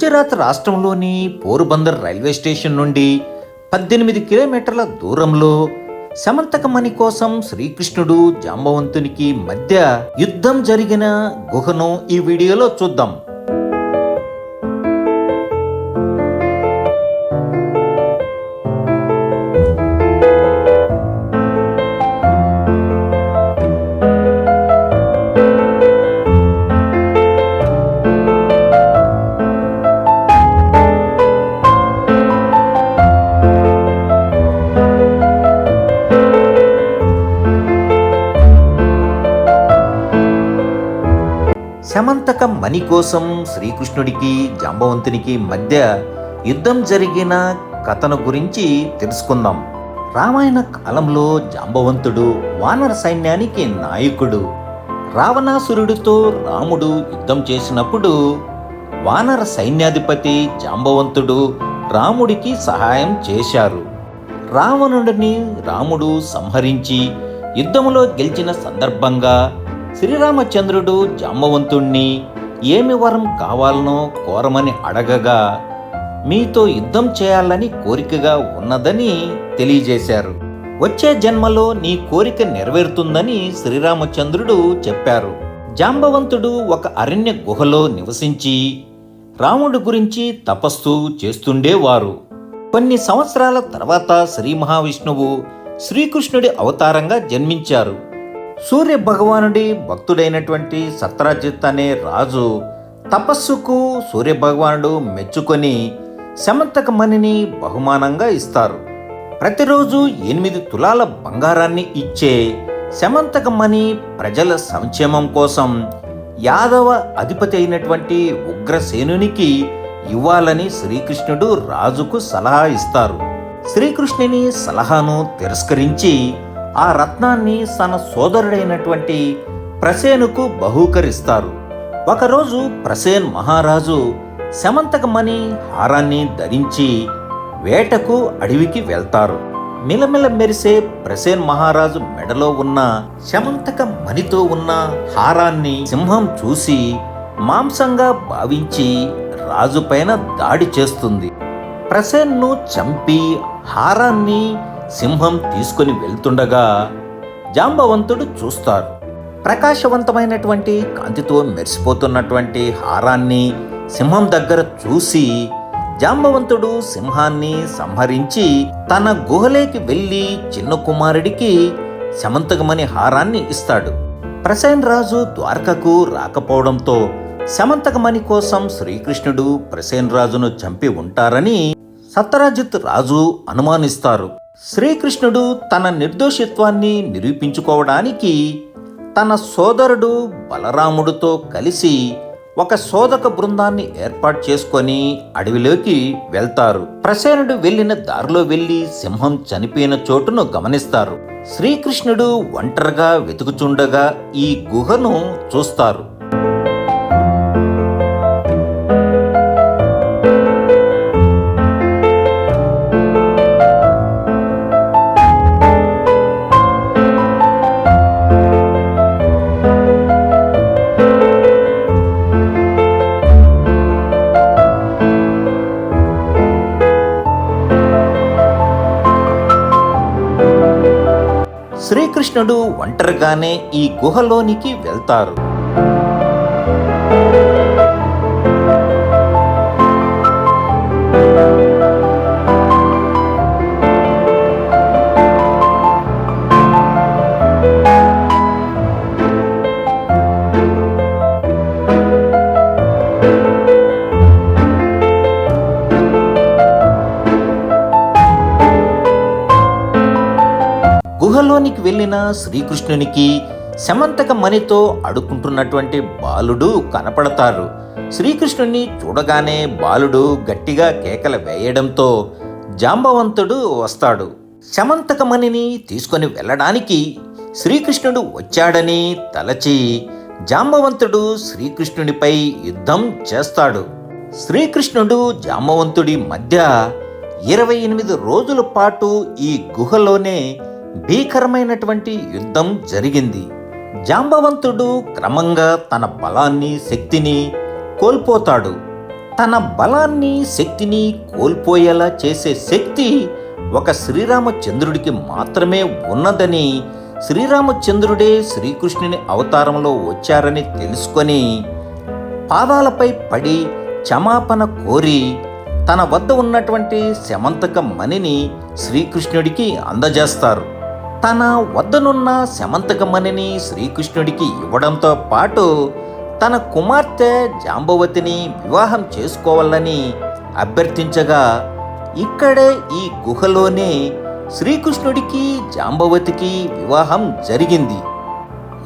గుజరాత్ రాష్ట్రంలోని Porbandar railway station నుండి 18 కిలోమీటర్ల దూరంలో సమంతకమణి కోసం శ్రీకృష్ణుడు జాంబవంతునికి మధ్య యుద్ధం జరిగిన గుహను ఈ వీడియోలో చూద్దాం. సమంతకమణి కోసం శ్రీకృష్ణుడికి జాంబవంతునికి మధ్య యుద్ధం జరిగిన కథను గురించి తెలుసుకుందాం. రామాయణ కాలంలో జాంబవంతుడు వానర సైన్యానికి నాయకుడు. రావణాసురుడితో రాముడు యుద్ధం చేసినప్పుడు వానర సైన్యాధిపతి జాంబవంతుడు రాముడికి సహాయం చేశారు. రావణుడిని రాముడు సంహరించి యుద్ధంలో గెలిచిన సందర్భంగా శ్రీరామచంద్రుడు జాంబవంతుణ్ణి ఏమి వరం కావాలనో కోరమని అడగగా మీతో యుద్ధం చేయాలని కోరికగా ఉన్నదని తెలియజేశారు. వచ్చే జన్మలో నీ కోరిక నెరవేరుతుందని శ్రీరామచంద్రుడు చెప్పారు. జాంబవంతుడు ఒక అరణ్య గుహలో నివసించి రాముడి గురించి తపస్సు చేస్తుండేవారు. కొన్ని సంవత్సరాల తర్వాత శ్రీ మహావిష్ణువు శ్రీకృష్ణుడి అవతారంగా జన్మించారు. సూర్య భగవానుడి భక్తుడైనటువంటి సత్రాజిత్ అనే రాజు తపస్సుకు సూర్య భగవానుడు మెచ్చుకొని సమంతకమణిని బహుమానంగా ఇస్తారు. ప్రతిరోజు 8 తులాల బంగారాన్ని ఇచ్చే సమంతకమణి ప్రజల సంక్షేమం కోసం యాదవ అధిపతి అయినటువంటి ఉగ్రసేనునికి ఇవ్వాలని శ్రీకృష్ణుడు రాజుకు సలహా ఇస్తారు. శ్రీకృష్ణుని సలహాను తిరస్కరించి ఆ రత్నాన్ని తన సోదరుడైనటువంటి ప్రసేనుకు బహూకరిస్తారు. ఒకరోజు ప్రసేన్ మహారాజు సమంతకమణి హారాన్ని ధరించి వేటకు అడవికి వెళ్తారు. మిలమిల మెరిసే ప్రసేన్ మహారాజు మెడలో ఉన్న సమంతకమణితో ఉన్న హారాన్ని సింహం చూసి మాంసంగా భావించి రాజుపైన దాడి చేస్తుంది. ప్రసేన్ను చంపి హారాన్ని సింహం తీసుకుని వెళ్తుండగా జాంబవంతుడు చూస్తారు. ప్రకాశవంతమైనటువంటి కాంతితో మెరిసిపోతున్నటువంటి హారాన్ని సింహం దగ్గర చూసి జాంబవంతుడు సింహాన్ని సంహరించి తన గుహలోకి వెళ్ళి చిన్న కుమారుడికి సమంతకమణి హారాన్ని ఇస్తాడు. ప్రసేన్ రాజు ద్వారకకు రాకపోవడంతో సమంతకమణి కోసం శ్రీకృష్ణుడు ప్రసేన్ రాజును చంపి ఉంటారని సత్రాజిత్ రాజు అనుమానిస్తారు. శ్రీకృష్ణుడు తన నిర్దోషిత్వాన్ని నిరూపించుకోవడానికి తన సోదరుడు బలరాముడితో కలిసి ఒక శోధక బృందాన్ని ఏర్పాటు చేసుకొని అడవిలోకి వెళ్తారు. ప్రసేనుడు వెళ్లిన దారిలో వెళ్లి సింహం చనిపోయిన చోటును గమనిస్తారు. శ్రీకృష్ణుడు ఒంటరిగా వెతుకుచుండగా ఈ గుహను చూస్తారు. శ్రీకృష్ణుడు ఒంటరిగానే ఈ గుహలోనికి వెళ్తారు. గుహలోనికి వెళ్ళిన శ్రీకృష్ణునికి సమంతకమణితో ఆడుకుంటున్నటువంటి బాలుడు కనపడతారు. శ్రీకృష్ణుని చూడగానే బాలుడు గట్టిగా కేకలు వేయడంతో జాంబవంతుడు వస్తాడు. సమంతకమణిని తీసుకొని వెళ్ళడానికి శ్రీకృష్ణుడు వచ్చాడని తలచి జాంబవంతుడు శ్రీకృష్ణునిపై యుద్ధం చేస్తాడు. శ్రీకృష్ణుడు జాంబవంతుడి మధ్య 28 రోజుల పాటు ఈ గుహలోనే భీకరమైనటువంటి యుద్ధం జరిగింది. జాంబవంతుడు క్రమంగా తన బలాన్ని శక్తిని కోల్పోతాడు. తన బలాన్ని శక్తిని కోల్పోయేలా చేసే శక్తి ఒక శ్రీరామచంద్రుడికి మాత్రమే ఉన్నదని, శ్రీరామచంద్రుడే శ్రీకృష్ణుని అవతారంలో వచ్చారని తెలుసుకొని పాదాలపై పడి క్షమాపణ కోరి తన వద్ద ఉన్నటువంటి శమంతక మణిని శ్రీకృష్ణుడికి అందజేస్తారు. తన వద్దనున్న శమంతక మణిని శ్రీకృష్ణుడికి ఇవ్వడంతో పాటు తన కుమార్తె జాంబవతిని వివాహం చేసుకోవాలని అభ్యర్థించగా, ఇక్కడే ఈ గుహలోనే శ్రీకృష్ణుడికి జాంబవతికి వివాహం జరిగింది.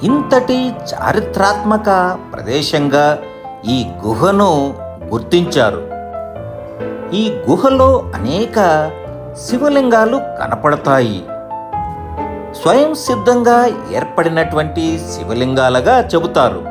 ఇంతటి చారిత్రాత్మక ప్రదేశంగా ఈ గుహను గుర్తించారు. ఈ గుహలో అనేక శివలింగాలు కనపడతాయి. స్వయం సిద్ధంగా ఏర్పడినటువంటి శివలింగాలుగా చెబుతారు.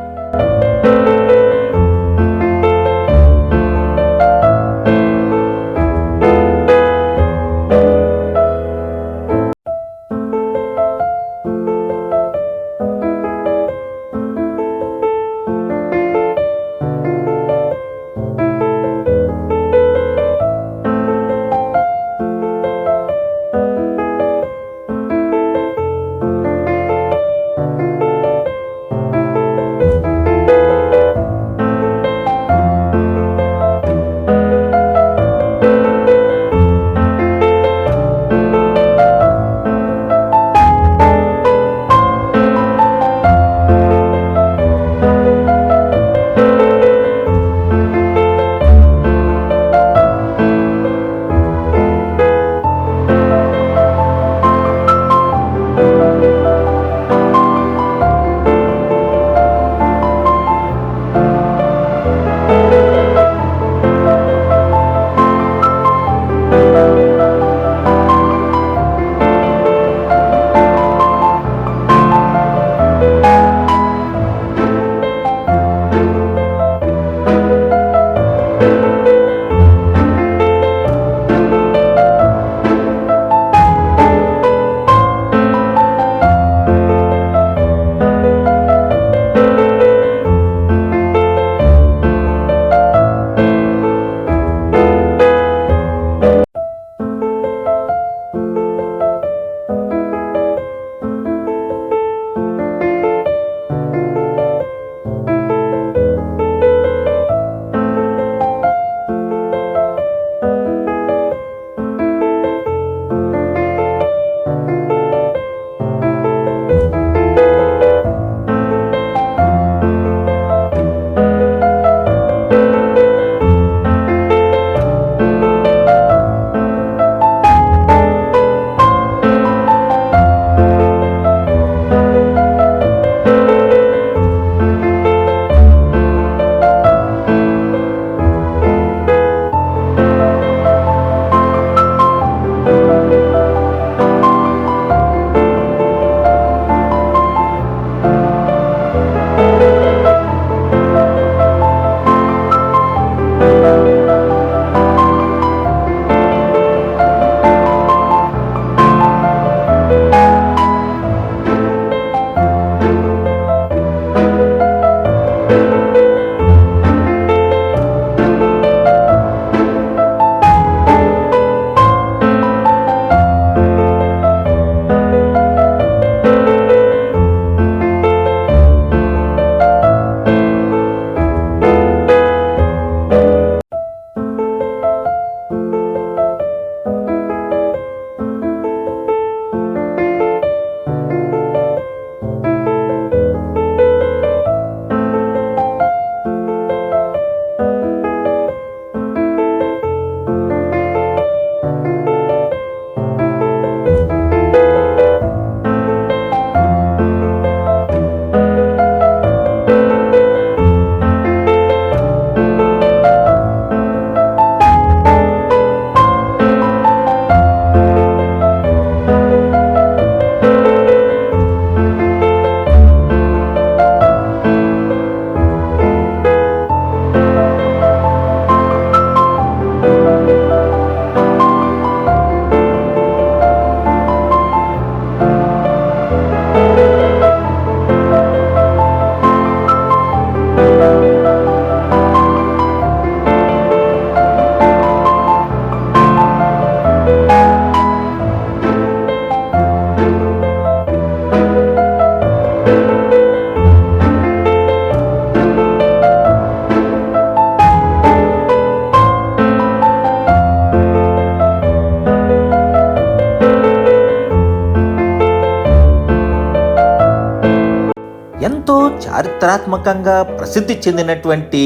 ఎంతో చారిత్రాత్మకంగా ప్రసిద్ధి చెందినటువంటి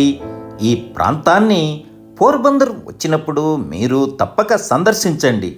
ఈ ప్రాంతాన్ని పోర్బందర్ వచ్చినప్పుడు మీరు తప్పక సందర్శించండి.